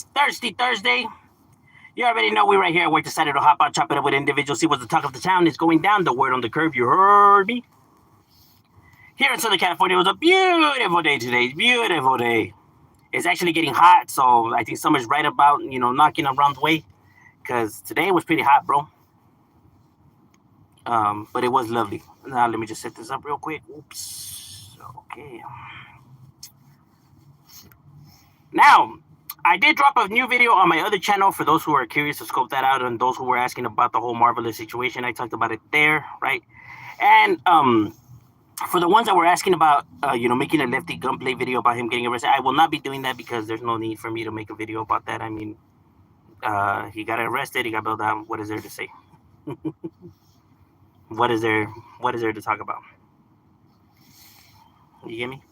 It's Thirsty Thursday. You already know we right here. We decided to hop out, chop it up with individuals, see what the talk of the town is going down. The word on the curve, you heard me. Here in Southern California, it was a beautiful day today. Beautiful day. It's actually getting hot, so I think summer's right about, knocking around the way. Because today was pretty hot, bro. But it was lovely. Now, let me just set this up real quick. Oops. Okay. Now, I did drop a new video on my other channel for those who are curious to scope that out and those who were asking about the whole Marvelous situation. I talked about it there, right? And for the ones that were asking about, making a Lefty gunplay video about him getting arrested, I will not be doing that because there's no need for me to make a video about that. I mean, he got arrested, he got bailed out. What is there to say? What is there to talk about? You get me?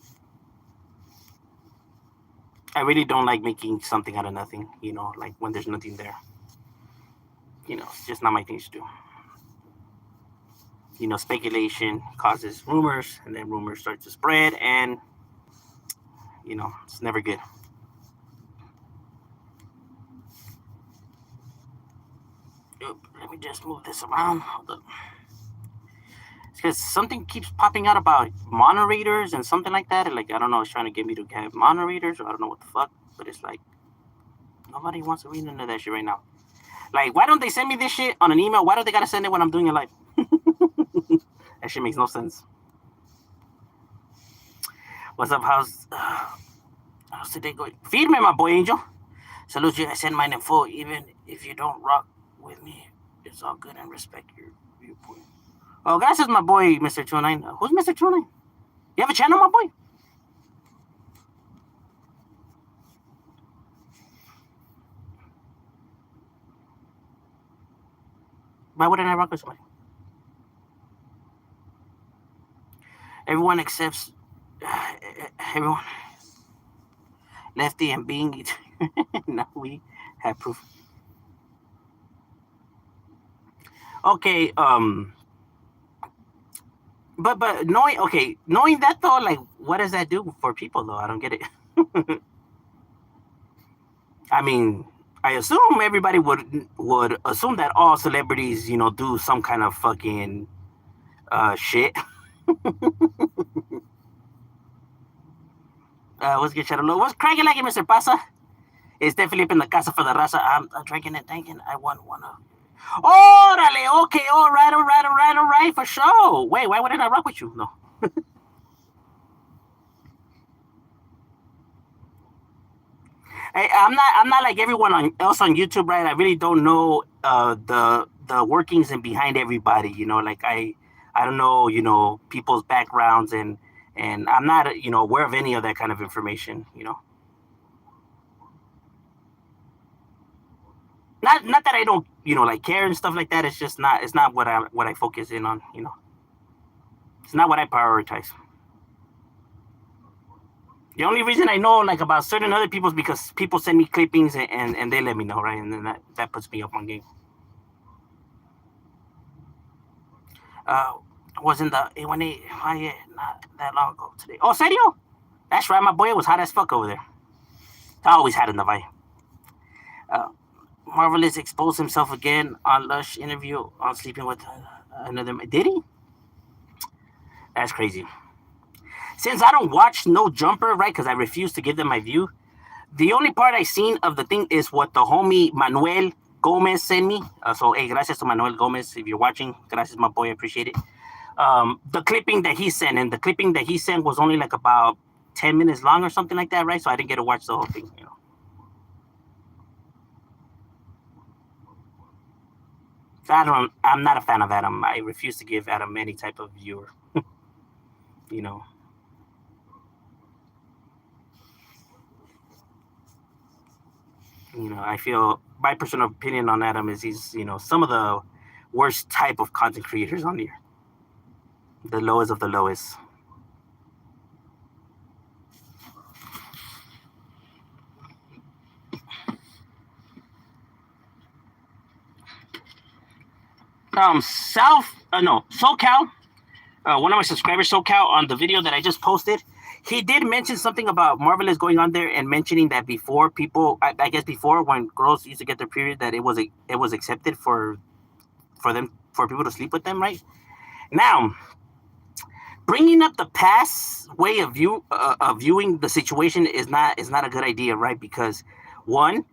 I really don't like making something out of nothing, like when there's nothing there. It's just not my thing to do. Speculation causes rumors, and then rumors start to spread, and, it's never good. Let me just move this around. Hold up. It's because something keeps popping out about moderators and something like that. Like, I don't know, it's trying to get me to have moderators, or I don't know what the fuck, but it's like, nobody wants to read into that shit right now. Like, why don't they send me this shit on an email? Why don't they gotta send it when I'm doing it live? That shit makes no sense. What's up? How's today going? Feed me, my boy Angel. Salute you. I send mine in full. Even if you don't rock with me, it's all good and respect your viewpoint. Oh, guys, this is my boy, Mr. 209. Who's Mr. 209? You have a channel, my boy? Why wouldn't I rock with somebody? Everyone accepts everyone. Lefty and being. Now we have proof. Okay, but knowing that though, like, what does that do for people though? I don't get it. I mean, I assume everybody would assume that all celebrities, do some kind of fucking shit. What's good, Shadow? What's cracking like it, Mr. Pasa? It's definitely in the casa for the raza. I'm drinking and thinking I want one of. Orale, okay, all right, for sure. Wait, why wouldn't I rock with you? No. I'm not like everyone else on YouTube, right? I really don't know the workings and behind everybody. Like I don't know, people's backgrounds and I'm not aware of any of that kind of information. Not that I don't like care and stuff like that. It's just not. It's not what I focus in on. It's not what I prioritize. The only reason I know like about certain other people is because people send me clippings and they let me know, right? And then that puts me up on game. Was in the A18 not that long ago today. Oh, serio? That's right, my boy. It was hot as fuck over there. I always had in the vibe. Marvelous exposed himself again on Lush interview on sleeping with another. Did he? That's crazy. Since I don't watch No Jumper, right, because I refuse to give them my view, the only part I seen of the thing is what the homie Manuel Gomez sent me. So, hey, gracias to Manuel Gomez. If you're watching, gracias, my boy. I appreciate it. The clipping that he sent, and the clipping that he sent was only like about 10 minutes long or something like that, right? So I didn't get to watch the whole thing, So I'm not a fan of Adam. I refuse to give Adam any type of viewer. I feel my personal opinion on Adam is he's, some of the worst type of content creators on here. The lowest of the lowest. SoCal, one of my subscribers, SoCal, on the video that I just posted, He did mention something about Marvelous going on there and mentioning that before people, I guess before when girls used to get their period, that it was accepted for them for people to sleep with them, right? Now, bringing up the past way of viewing the situation is not a good idea, right? Because one,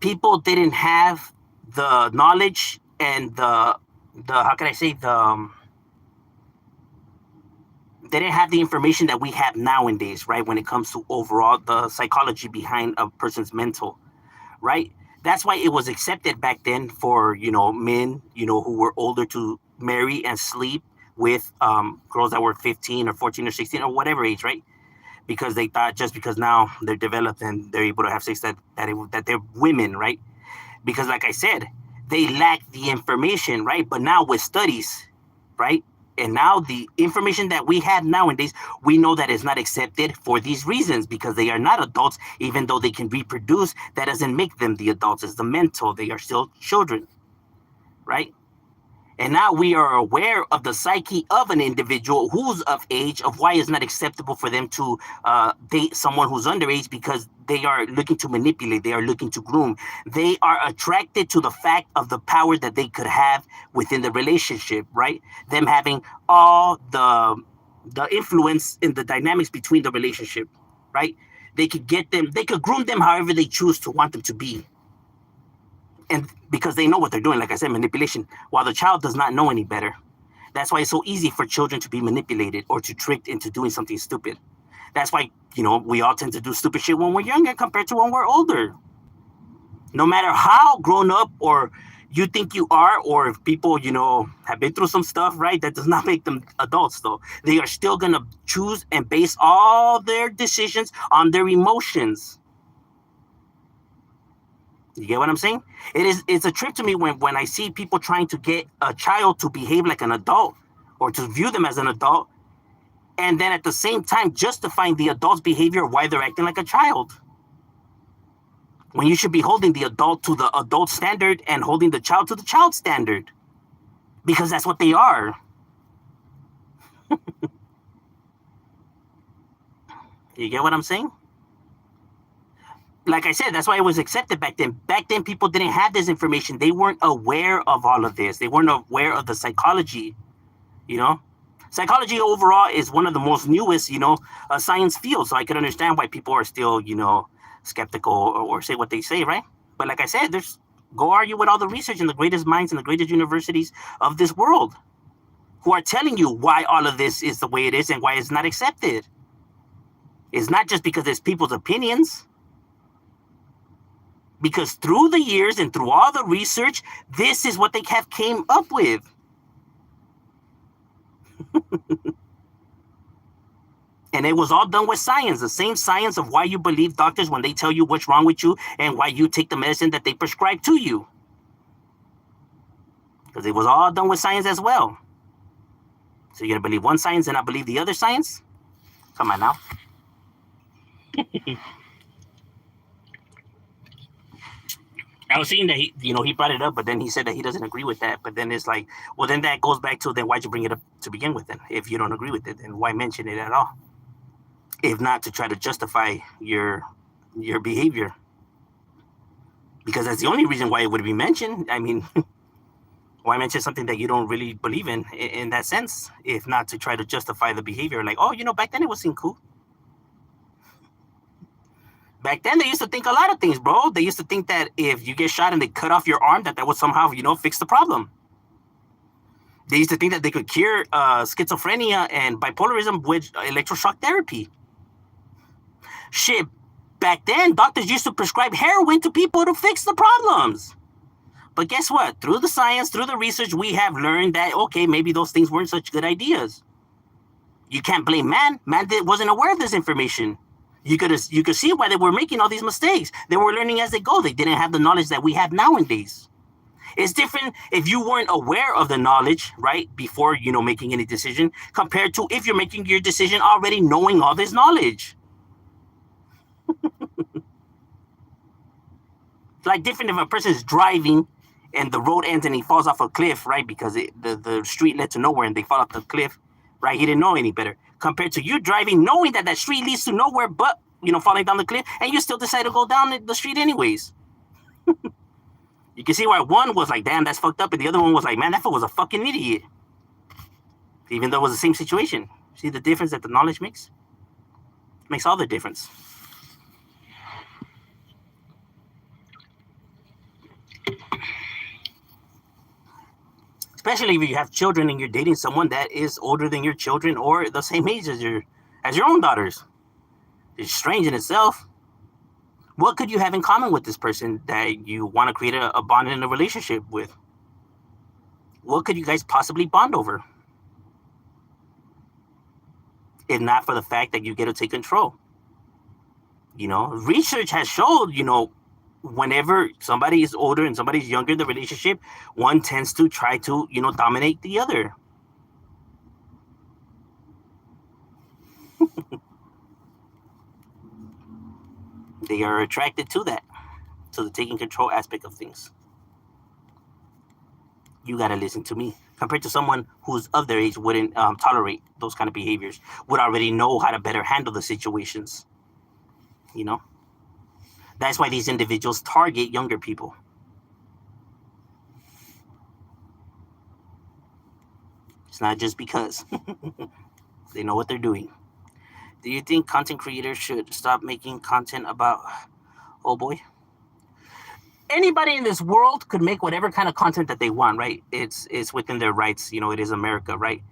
people didn't have the knowledge and the how can I say they didn't have the information that we have nowadays, right? When it comes to overall the psychology behind a person's mental, right? That's why it was accepted back then for men who were older to marry and sleep with girls that were 15 or 14 or 16 or whatever age, right? Because they thought just because now they're developed and they're able to have sex that they're women, right? Because like I said, they lack the information, right? But now with studies, right? And now the information that we have nowadays, we know that it's not accepted for these reasons because they are not adults, even though they can reproduce. That doesn't make them the adults. It's the mental. They are still children, right? And now we are aware of the psyche of an individual who's of age, of why it's not acceptable for them to date someone who's underage because they are looking to manipulate, they are looking to groom. They are attracted to the fact of the power that they could have within the relationship, right? Them having all the influence in the dynamics between the relationship, right? They could groom them however they choose to want them to be. And because they know what they're doing, like I said, manipulation, while the child does not know any better. That's why it's so easy for children to be manipulated or to tricked into doing something stupid. That's why, we all tend to do stupid shit when we're younger compared to when we're older. No matter how grown up or you think you are, or if people, have been through some stuff, right? That does not make them adults, though. They are still going to choose and base all their decisions on their emotions. You get what I'm saying? It's a trip to me when I see people trying to get a child to behave like an adult or to view them as an adult, and then at the same time justifying the adult's behavior why they're acting like a child. When you should be holding the adult to the adult standard and holding the child to the child standard. Because that's what they are. You get what I'm saying? Like I said, that's why it was accepted back then. Back then, people didn't have this information. They weren't aware of all of this. They weren't aware of the psychology, Psychology overall is one of the most newest, science fields. So I can understand why people are still, skeptical or say what they say, right? But like I said, go argue with all the research and the greatest minds and the greatest universities of this world who are telling you why all of this is the way it is and why it's not accepted. It's not just because it's people's opinions. Because through the years and through all the research, this is what they have came up with. And it was all done with science, the same science of why you believe doctors when they tell you what's wrong with you and why you take the medicine that they prescribe to you. Because it was all done with science as well. So you're going to believe one science and not believe the other science? Come on now. I was seeing that he brought it up, but then he said that he doesn't agree with that. But then it's like, well, then that goes back to then why'd you bring it up to begin with then? If you don't agree with it, then why mention it at all? If not to try to justify your behavior. Because that's the only reason why it would be mentioned. I mean, why mention something that you don't really believe in that sense? If not to try to justify the behavior. Like, oh, back then it was cool. Back then, they used to think a lot of things, bro. They used to think that if you get shot and they cut off your arm, that would somehow, fix the problem. They used to think that they could cure schizophrenia and bipolarism with electroshock therapy. Shit, back then, doctors used to prescribe heroin to people to fix the problems. But guess what? Through the science, through the research, we have learned that, okay, maybe those things weren't such good ideas. You can't blame man. Man wasn't aware of this information. You could see why they were making all these mistakes. They were learning as they go. They didn't have the knowledge that we have nowadays. It's different if you weren't aware of the knowledge, right, before, making any decision, compared to if you're making your decision already knowing all this knowledge. It's like different if a person is driving and the road ends and he falls off a cliff, right, because the street led to nowhere and they fall off the cliff, right? He didn't know any better. compared to you driving, knowing that that street leads to nowhere but, falling down the cliff, and you still decide to go down the street anyways. You can see why one was like, damn, that's fucked up, and the other one was like, man, that fool was a fucking idiot. Even though it was the same situation. See the difference that the knowledge makes? It makes all the difference. Especially if you have children and you're dating someone that is older than your children or the same age as your own daughters. It's strange in itself. What could you have in common with this person that you want to create a bond in a relationship with? What could you guys possibly bond over? If not for the fact that you get to take control. Research has showed, whenever somebody is older and somebody's younger in the relationship, one tends to try to, dominate the other. They are attracted to that, to the taking control aspect of things. You got to listen to me. Compared to someone who's of their age wouldn't tolerate those kind of behaviors, would already know how to better handle the situations. That's why these individuals target younger people. It's not just because. They know what they're doing. Do you think content creators should stop making content about, oh boy? Anybody in this world could make whatever kind of content that they want, right? It's within their rights. It is America, right?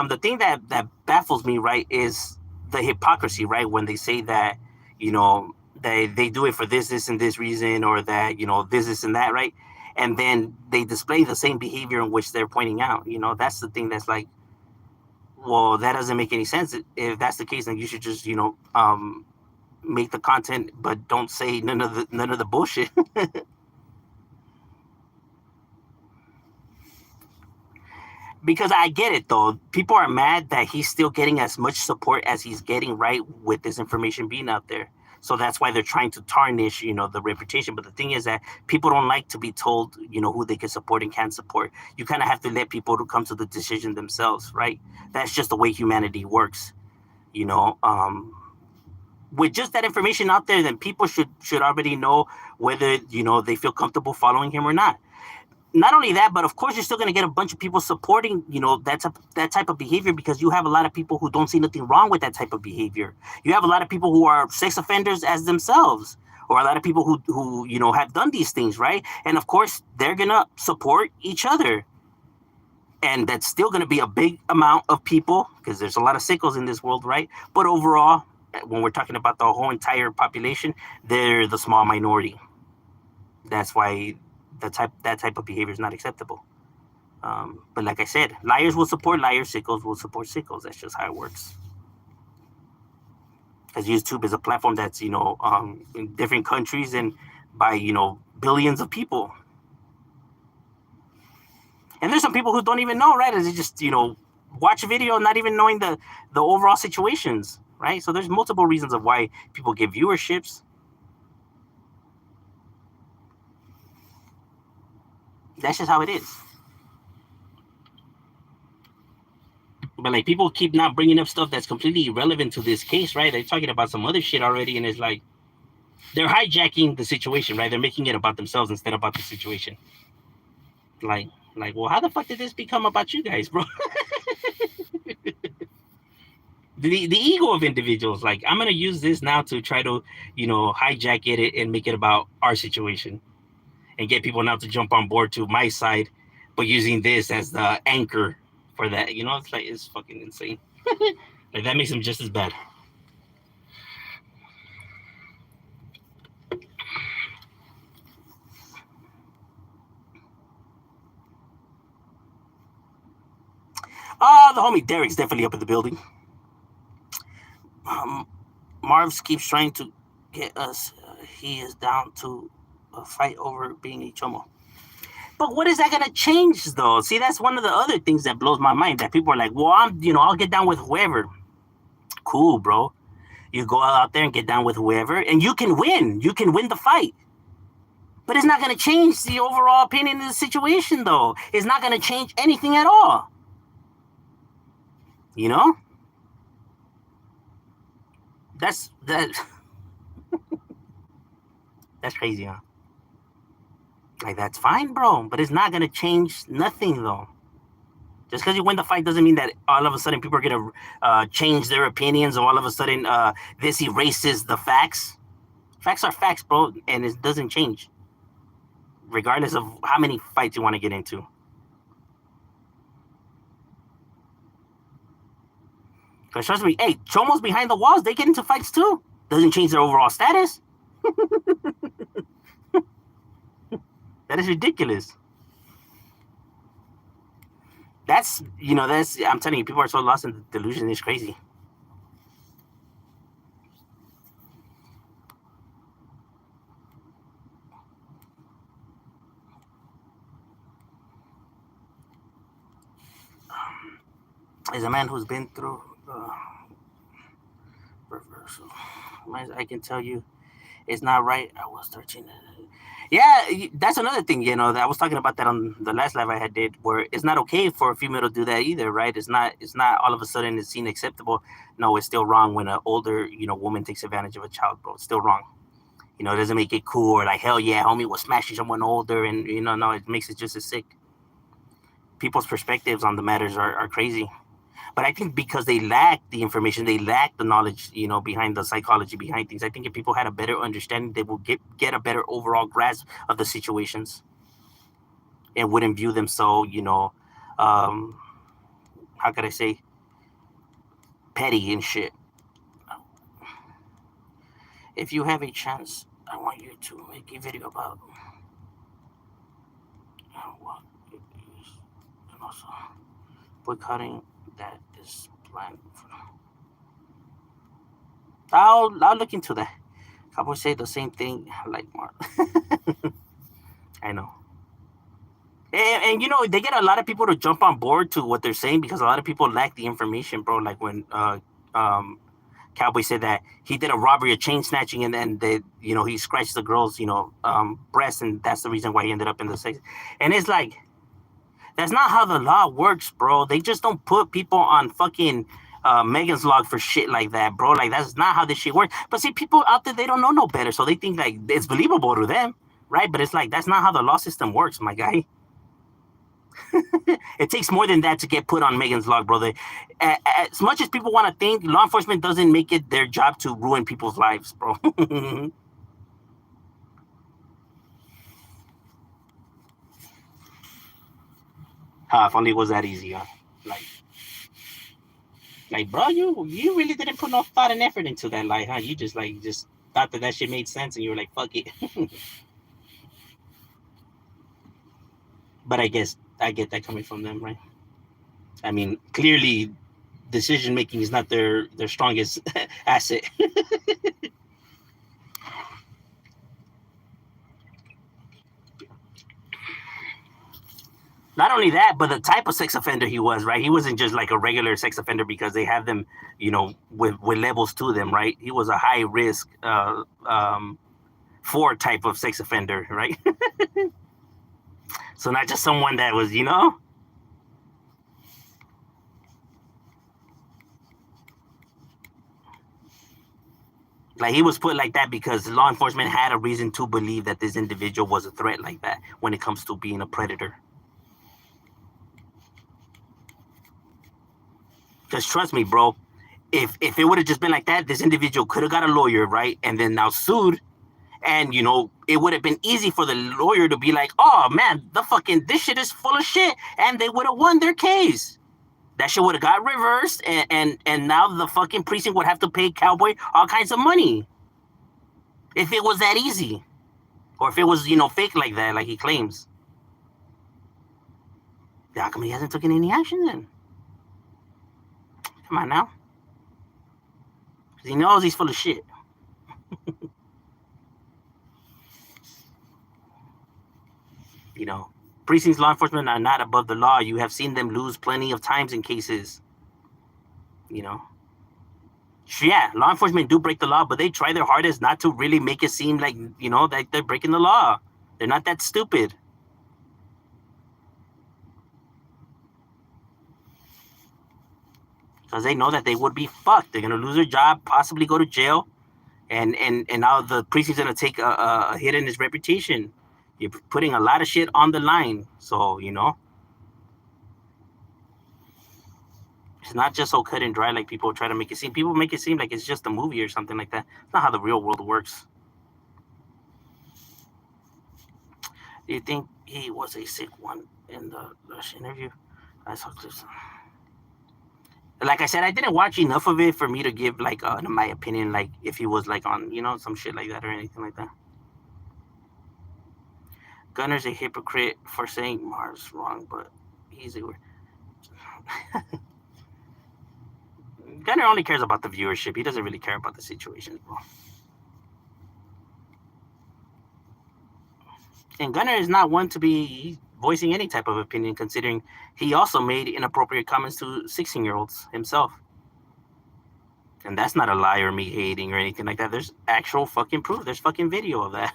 The thing that baffles me, right, is the hypocrisy, right? When they say that, they do it for this, and this reason, or that, this, and that, right? And then they display the same behavior in which they're pointing out. That's the thing that's like, well, that doesn't make any sense. If that's the case, then you should just, make the content, but don't say none of the bullshit. Because I get it, though. People are mad that he's still getting as much support as he's getting, right, with this information being out there. So that's why they're trying to tarnish, the reputation. But the thing is that people don't like to be told, who they can support and can't support. You kind of have to let people to come to the decision themselves, right? That's just the way humanity works, With just that information out there, then people should already know whether, they feel comfortable following him or not. Not only that, but of course, you're still going to get a bunch of people supporting, that type of behavior, because you have a lot of people who don't see nothing wrong with that type of behavior. You have a lot of people who are sex offenders as themselves, or a lot of people who have done these things, right? And of course, they're going to support each other. And that's still going to be a big amount of people, because there's a lot of sickos in this world, right? But overall, when we're talking about the whole entire population, they're the small minority. That's why that type of behavior is not acceptable. But like I said, liars will support liars, sickos will support sickos. That's just how it works. Because YouTube is a platform that's, in different countries and by, billions of people. And there's some people who don't even know, right? They just, watch a video not even knowing the overall situations, right? So there's multiple reasons of why people get viewerships. That's just how it is. But like, people keep not bringing up stuff that's completely irrelevant to this case, right? They're talking about some other shit already, and it's like they're hijacking the situation, right? They're making it about themselves instead of about the situation. Like, well, how the fuck did this become about you guys, bro? the ego of individuals. Like, I'm gonna use this now to try to, hijack it and make it about our situation, and get people now to jump on board to my side, but using this as the anchor for that. It's like, it's fucking insane. Like, that makes them just as bad. The homie Derek's definitely up in the building. Marv's keeps trying to get us. He is down to a fight over being a chomo. But what is that going to change, though? See, that's one of the other things that blows my mind, that people are like, well, I'll get down with whoever. Cool, bro. You go out there and get down with whoever, and you can win. You can win the fight. But it's not going to change the overall opinion of the situation, though. It's not going to change anything at all. That's that. That's crazy, huh? Like that's fine, bro, but it's not gonna change nothing though. Just because you win the fight doesn't mean that all of a sudden people are gonna change their opinions, or all of a sudden this erases the facts. Facts are facts, bro, and it doesn't change, regardless of how many fights you want to get into. Because trust me, hey, Chomos behind the walls, they get into fights too. Doesn't change their overall status. That is ridiculous. That's I'm telling you, people are so lost in the delusion. It's crazy. As a man who's been through reversal, I can tell you, it's not right. I was 13. Yeah, that's another thing. That I was talking about that on the last live I had did, where it's not okay for a female to do that either, right? It's not. It's not all of a sudden it's seen acceptable. No, it's still wrong when an older woman takes advantage of a child, bro. It's still wrong. It doesn't make it cool or like hell yeah, homie was smashing someone older, and no, it makes it just as sick. People's perspectives on the matters are crazy. But I think because they lack the information, they lack the knowledge, behind the psychology behind things. I think if people had a better understanding, they will get a better overall grasp of the situations and wouldn't view them so, how could I say, petty and shit. If you have a chance, I want you to make a video about what it is, and also boycotting that is planned. I'll look into that. Cowboys say the same thing like Mark. I know. And they get a lot of people to jump on board to what they're saying because a lot of people lack the information, bro. Like when Cowboy said that he did a robbery, a chain snatching, and then he scratched the girl's breast, and that's the reason why he ended up in the sex. And it's like, that's not how the law works, bro. They just don't put people on fucking Megan's log for shit like that, bro. Like, that's not how this shit works. But see, people out there, they don't know no better, so they think like it's believable to them, right? But it's like, that's not how the law system works, my guy. It takes more than that to get put on Megan's log, brother. As much as people want to think, law enforcement doesn't make it their job to ruin people's lives, bro. If only it was that easy, huh? Like, bro, you really didn't put no thought and effort into that, like, huh? You just thought that shit made sense, and you were like, fuck it. But I guess I get that coming from them, right? I mean, clearly, decision making is not their strongest asset. Not only that, but the type of sex offender he was, right? He wasn't just like a regular sex offender because they have them, with levels to them, right? He was a high risk 4 type of sex offender, right? So not just someone that was, like he was put like that because law enforcement had a reason to believe that this individual was a threat like that when it comes to being a predator. Because trust me, bro, if it would have just been like that, this individual could have got a lawyer, right? And then now sued. And, it would have been easy for the lawyer to be like, oh, man, this shit is full of shit. And they would have won their case. That shit would have got reversed. And now the fucking precinct would have to pay Cowboy all kinds of money. If it was that easy. Or if it was, fake like that, like he claims. How come he hasn't taken any action then? Come on now. Because he knows he's full of shit. Precincts law enforcement are not above the law. You have seen them lose plenty of times in cases. Yeah, law enforcement do break the law, but they try their hardest not to really make it seem like, that they're breaking the law. They're not that stupid. because they know that they would be fucked. They're gonna lose their job, possibly go to jail, and now the priest is gonna take a hit in his reputation. You're putting a lot of shit on the line, so it's not just so cut and dry like people try to make it seem. People make it seem like it's just a movie or something like that. It's not how the real world works. Do you think he was a sick one in the Lush interview? I saw clips. Like I said, I didn't watch enough of it for me to give like my opinion, like if he was like on some shit like that or anything like that. Gunner's a hypocrite for saying Mars wrong, but he's a Gunner only cares about the viewership. He doesn't really care about the situation, bro. And Gunner is not one to be voicing any type of opinion, considering he also made inappropriate comments to 16-year-olds himself. And that's not a lie or me hating or anything like that. There's actual fucking proof. There's fucking video of that.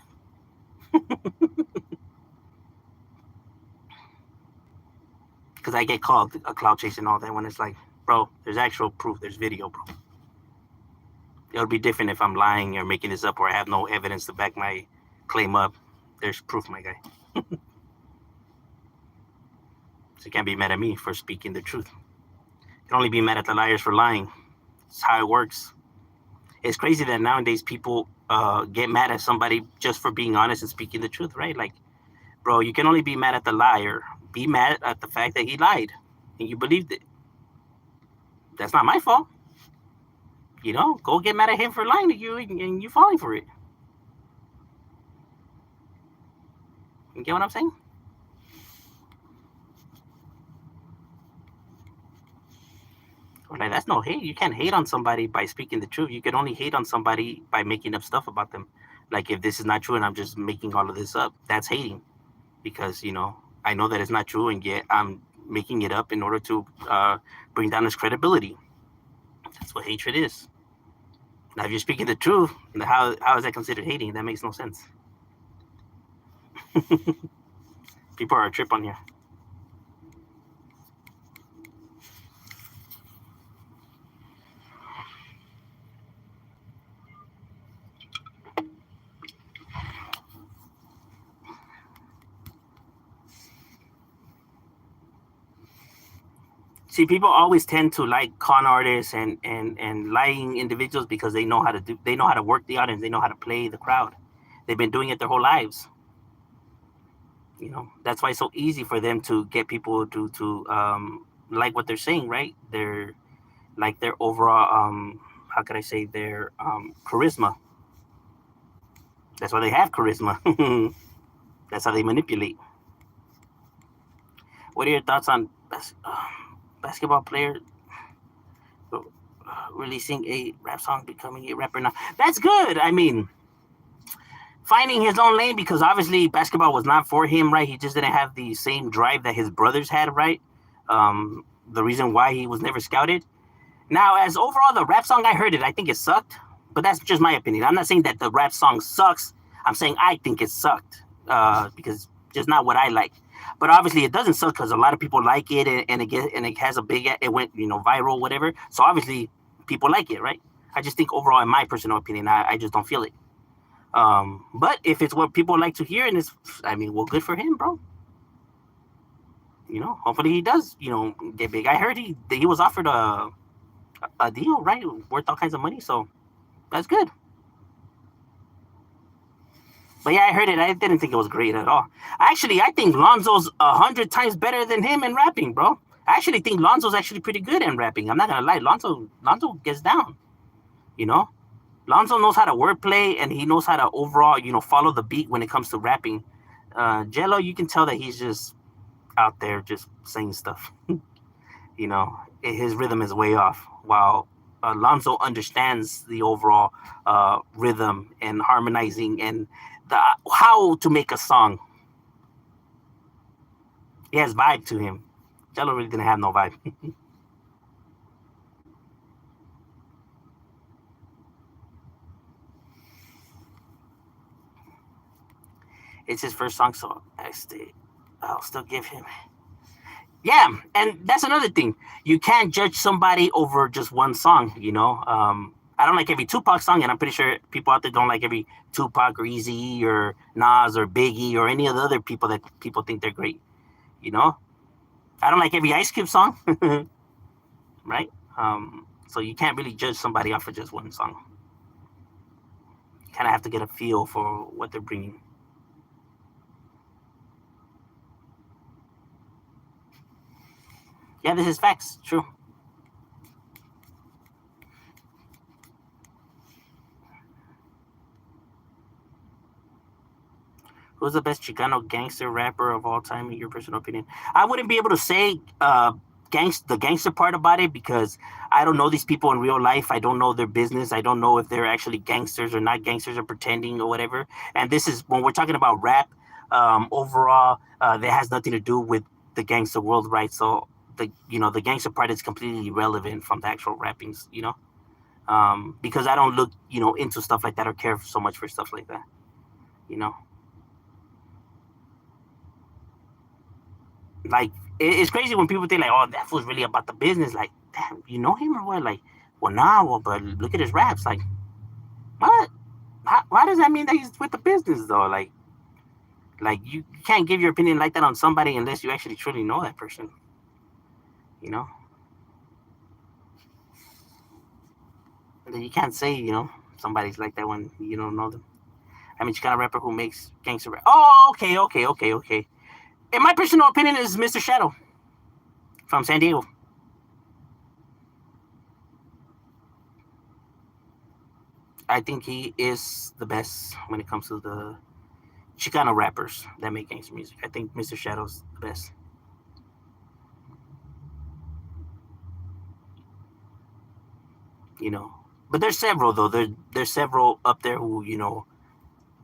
Because I get called a cloud chase and all that when it's like, bro, there's actual proof. There's video, bro. It would be different if I'm lying or making this up or I have no evidence to back my claim up. There's proof, my guy. So you can't be mad at me for speaking the truth. You can only be mad at the liars for lying. It's how it works. It's crazy that nowadays people get mad at somebody just for being honest and speaking the truth, right? Like, bro, you can only be mad at the liar. Be mad at the fact that he lied and you believed it. That's not my fault. Go get mad at him for lying to you and you falling for it. You get what I'm saying? Like, that's no hate. You can't hate on somebody by speaking the truth. You can only hate on somebody by making up stuff about them. Like, if this is not true and I'm just making all of this up, that's hating. Because, I know that it's not true, and yet I'm making it up in order to bring down his credibility. That's what hatred is. Now, if you're speaking the truth, how is that considered hating? That makes no sense. People are a trip on here. See, people always tend to like con artists and lying individuals because they know how to work the audience, they know how to play the crowd. They've been doing it their whole lives. That's why it's so easy for them to get people to like what they're saying, right? They're like their overall how could I say, their charisma. That's why they have charisma. That's how they manipulate. What are your thoughts on basketball player releasing a rap song, becoming a rapper now? That's good. I mean, finding his own lane, because obviously basketball was not for him, right? He just didn't have the same drive that his brothers had, right? The reason why he was never scouted. Now, as overall the rap song, I heard it. I think it sucked, but that's just my opinion. I'm not saying that the rap song sucks. I'm saying I think it sucked because just not what I like. But obviously it doesn't suck because a lot of people like it, and it has a big, it went viral, whatever. So obviously people like it, right? I just think overall, in my personal opinion, I just don't feel it. But if it's what people like to hear, and well, good for him, bro. Hopefully he does, get big. I heard he was offered a deal, right, worth all kinds of money. So that's good. But yeah, I heard it. I didn't think it was great at all. Actually, I think Lonzo's 100 times better than him in rapping, bro. I actually think Lonzo's actually pretty good in rapping. I'm not gonna lie. Lonzo gets down. Lonzo knows how to wordplay, and he knows how to overall, follow the beat when it comes to rapping. Jello, you can tell that he's just out there just saying stuff. His rhythm is way off. While Lonzo understands the overall rhythm and harmonizing and how to make a song. He has vibe to him. Jello really didn't have no vibe. It's his first song, so I'll still give him. Yeah, and that's another thing. You can't judge somebody over just one song. I don't like every Tupac song, and I'm pretty sure people out there don't like every Tupac or Eazy or Nas or Biggie or any of the other people that people think they're great. You know, I don't like every Ice Cube song, right? So you can't really judge somebody off of just one song. You kind of have to get a feel for what they're bringing. Yeah, this is facts. True. Who's the best Chicano gangster rapper of all time, in your personal opinion? I wouldn't be able to say the gangster part about it because I don't know these people in real life. I don't know their business. I don't know if they're actually gangsters or not gangsters or pretending or whatever. And this is when we're talking about rap overall. That has nothing to do with the gangster world, right? So the gangster part is completely irrelevant from the actual rappings, because I don't look into stuff like that or care so much for stuff like that, you know. Like it's crazy when people think like, oh, that fool's really about the business. Like, damn, you know him or what? Like, well, nah, well, but look at his raps. Like, what? Why does that mean that he's with the business though? Like you can't give your opinion like that on somebody unless you actually truly know that person. You know, and then you can't say somebody's like that when you don't know them. I mean, she's got a rapper who makes gangster rap. Oh, okay, okay, okay, okay. In my personal opinion, is Mr. Shadow from San Diego. I think he is the best when it comes to the Chicano rappers that make gangster music. I think Mr. Shadow's the best. You know, but there's several though. There's several up there who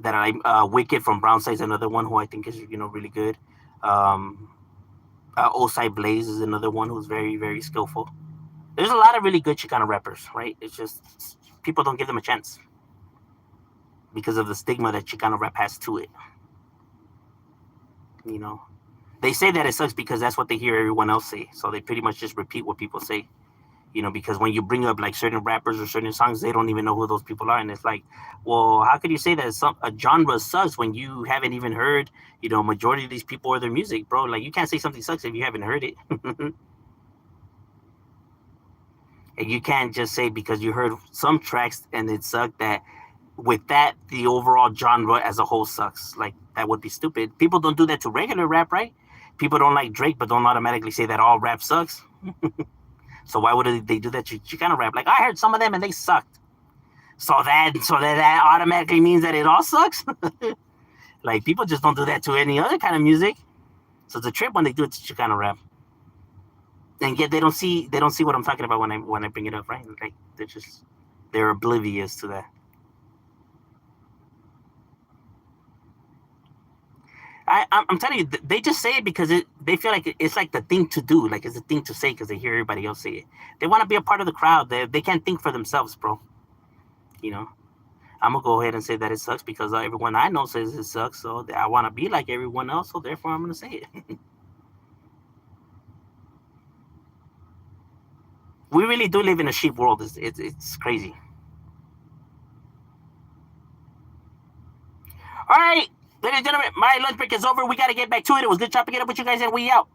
that I Wicked from Brownside's another one who I think is really good. Um, Osai Blaze is another one who's very very skillful. There's a lot of really good Chicano rappers, right? It's just people don't give them a chance because of the stigma that Chicano rap has to it. You know, they say that it sucks because that's what they hear everyone else say, so they pretty much just repeat what people say. Because when you bring up like certain rappers or certain songs, they don't even know who those people are, and it's like, well, how could you say that a genre sucks when you haven't even heard, majority of these people or their music, bro? Like you can't say something sucks if you haven't heard it, and you can't just say because you heard some tracks and it sucked that with that the overall genre as a whole sucks. Like that would be stupid. People don't do that to regular rap, right? People don't like Drake, but don't automatically say that all rap sucks. So why would they do that to Chicano rap? Like I heard some of them and they sucked. So that automatically means that it all sucks. Like people just don't do that to any other kind of music. So it's a trip when they do it to Chicano rap, and yet they don't see what I'm talking about when I bring it up, right? Like they're oblivious to that. I'm telling you, they just say it because they feel like it's like the thing to do, like it's the thing to say because they hear everybody else say it. They want to be a part of the crowd. They can't think for themselves, bro. You know. I'm gonna go ahead and say that it sucks because everyone I know says it sucks. So I want to be like everyone else. So therefore, I'm gonna say it. We really do live in a sheep world. It's crazy. All right, ladies and gentlemen, my lunch break is over. We got to get back to it. It was good chopping it up with you guys, and we out.